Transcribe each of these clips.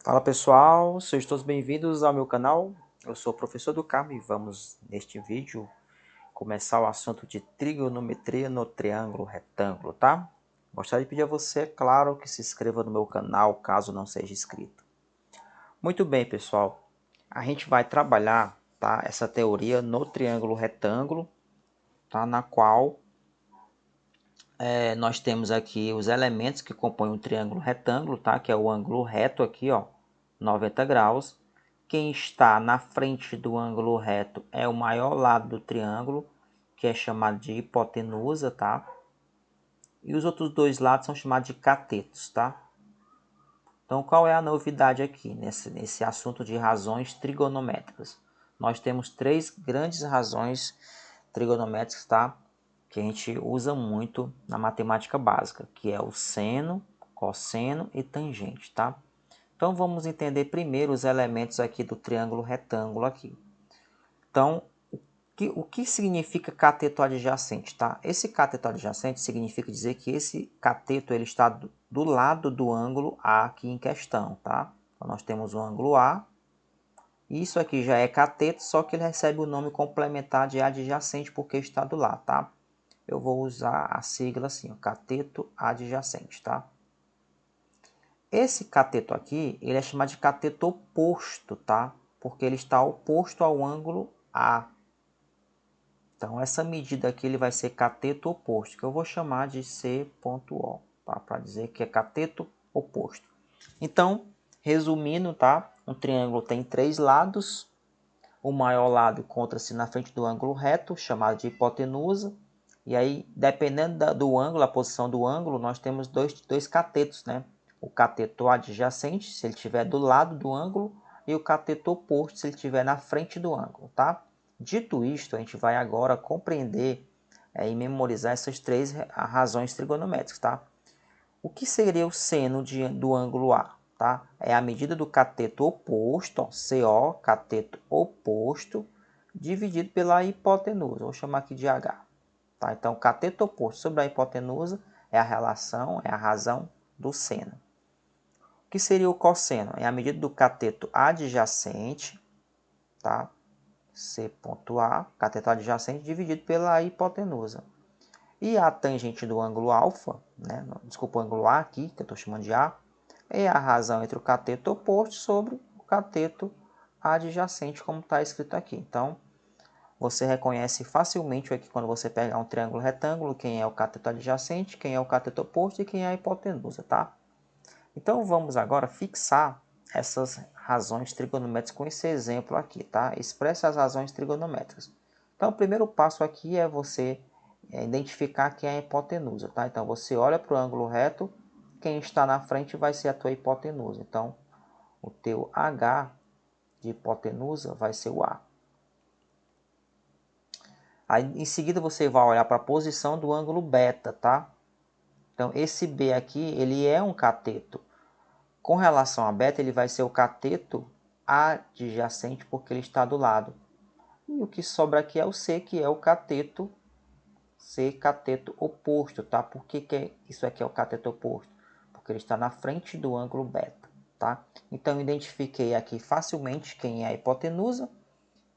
Fala pessoal, sejam todos bem-vindos ao meu canal. Eu sou o professor do Carmo e vamos neste vídeo começar o assunto de trigonometria no triângulo retângulo, tá? Gostaria de pedir a você, claro, que se inscreva no meu canal caso não seja inscrito. Muito bem, pessoal, a gente vai trabalhar, tá, essa teoria no triângulo retângulo, tá, na qual nós temos aqui os elementos que compõem o triângulo retângulo, tá? Que é o ângulo reto aqui, ó, 90 graus. Quem está na frente do ângulo reto é o maior lado do triângulo, que é chamado de hipotenusa, tá? E os outros dois lados são chamados de catetos, tá? Então, qual é a novidade aqui nesse assunto de razões trigonométricas? Nós temos três grandes razões trigonométricas, tá? Que a gente usa muito na matemática básica, que é o seno, cosseno e tangente, tá? Então vamos entender primeiro os elementos aqui do triângulo retângulo aqui. Então, o que significa cateto adjacente, tá? Esse cateto adjacente significa dizer que esse cateto ele está do lado do ângulo A aqui em questão, tá? Então nós temos o ângulo A. Isso aqui já é cateto, só que ele recebe o nome complementar de adjacente porque está do lado, tá? Eu vou usar a sigla assim, ó, cateto adjacente, tá? Esse cateto aqui, ele é chamado de cateto oposto, tá? Porque ele está oposto ao ângulo A. Então, essa medida aqui ele vai ser cateto oposto, que eu vou chamar de C.O, tá? Para dizer que é cateto oposto. Então, resumindo, tá? Um triângulo tem três lados. O maior lado encontra-se na frente do ângulo reto, chamado de hipotenusa. E aí, dependendo do ângulo, a posição do ângulo, nós temos dois catetos, né? O cateto adjacente, se ele estiver do lado do ângulo, e o cateto oposto, se ele estiver na frente do ângulo, tá? Dito isto, a gente vai agora compreender e memorizar essas três razões trigonométricas, tá? O que seria o seno do ângulo A? Tá? É a medida do cateto oposto, ó, CO, cateto oposto, dividido pela hipotenusa. Vou chamar aqui de H. Tá? Então, o cateto oposto sobre a hipotenusa é a relação, é a razão do seno. O que seria o cosseno? É a medida do cateto adjacente, tá? C.A, cateto adjacente, dividido pela hipotenusa. E a tangente do ângulo alfa, né? Desculpa, o ângulo A aqui, que eu estou chamando de A, é a razão entre o cateto oposto sobre o cateto adjacente, como está escrito aqui. Então, você reconhece facilmente aqui quando você pegar um triângulo retângulo, quem é o cateto adjacente, quem é o cateto oposto e quem é a hipotenusa, tá? Então, vamos agora fixar essas razões trigonométricas com esse exemplo aqui, tá? Expressa as razões trigonométricas. Então, o primeiro passo aqui é você identificar quem é a hipotenusa, tá? Então, você olha para o ângulo reto, quem está na frente vai ser a tua hipotenusa. Então, o teu H de hipotenusa vai ser o A. Aí, em seguida, você vai olhar para a posição do ângulo beta, tá? Então, esse B aqui, ele é um cateto. Com relação a beta, ele vai ser o cateto adjacente, porque ele está do lado. E o que sobra aqui é o C, que é o cateto C, cateto oposto, tá? Por que isso aqui é o cateto oposto? Porque ele está na frente do ângulo beta, tá? Então, identifiquei aqui facilmente quem é a hipotenusa,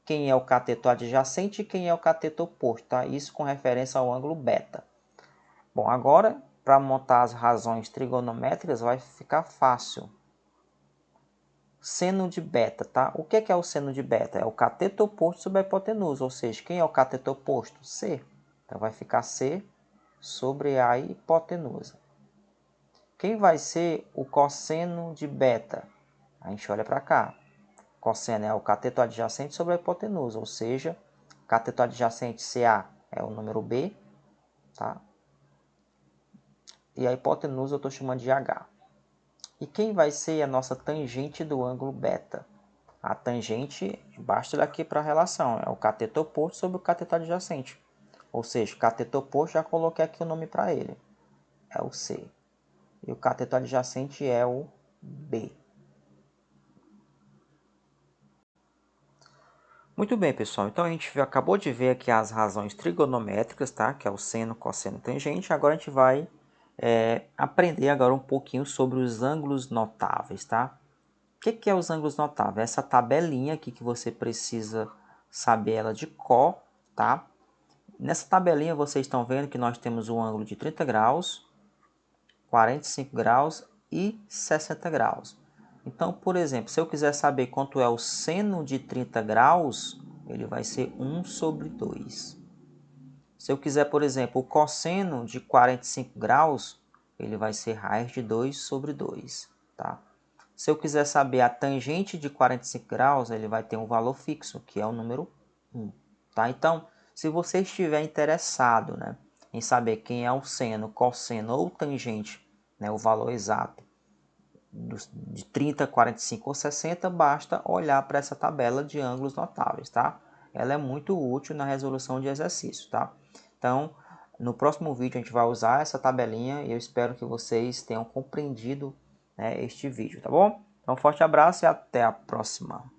quem é o cateto adjacente e quem é o cateto oposto, tá? Isso com referência ao ângulo beta. Bom, agora, para montar as razões trigonométricas, vai ficar fácil. Seno de beta, tá? O que é o seno de beta? É o cateto oposto sobre a hipotenusa, ou seja, quem é o cateto oposto? C. Então, vai ficar C sobre a hipotenusa. Quem vai ser o cosseno de beta? A gente olha para cá. Cosseno é o cateto adjacente sobre a hipotenusa, ou seja, cateto adjacente CA é o número B, tá? E a hipotenusa eu estou chamando de H. E quem vai ser a nossa tangente do ângulo beta? A tangente, basta daqui para a relação, é o cateto oposto sobre o cateto adjacente. Ou seja, o cateto oposto, já coloquei aqui o nome para ele, é o C. E o cateto adjacente é o B. Muito bem, pessoal. Então, a gente acabou de ver aqui as razões trigonométricas, tá? Que é o seno, cosseno e tangente. Agora a gente vai aprender agora um pouquinho sobre os ângulos notáveis, tá? que é os ângulos notáveis? Essa tabelinha aqui que você precisa saber ela de cor, tá? Nessa tabelinha vocês estão vendo que nós temos um ângulo de 30 graus, 45 graus e 60 graus. Então, por exemplo, se eu quiser saber quanto é o seno de 30 graus, ele vai ser 1 sobre 2. Se eu quiser, por exemplo, o cosseno de 45 graus, ele vai ser raiz de 2 sobre 2, tá? Se eu quiser saber a tangente de 45 graus, ele vai ter um valor fixo, que é o número 1, tá? Então, se você estiver interessado, né, em saber quem é o seno, cosseno ou tangente, né, o valor exato de 30, 45 ou 60, basta olhar para essa tabela de ângulos notáveis, tá? Ela é muito útil na resolução de exercícios, tá? Então, no próximo vídeo a gente vai usar essa tabelinha e eu espero que vocês tenham compreendido, né, este vídeo, tá bom? Então, um forte abraço e até a próxima.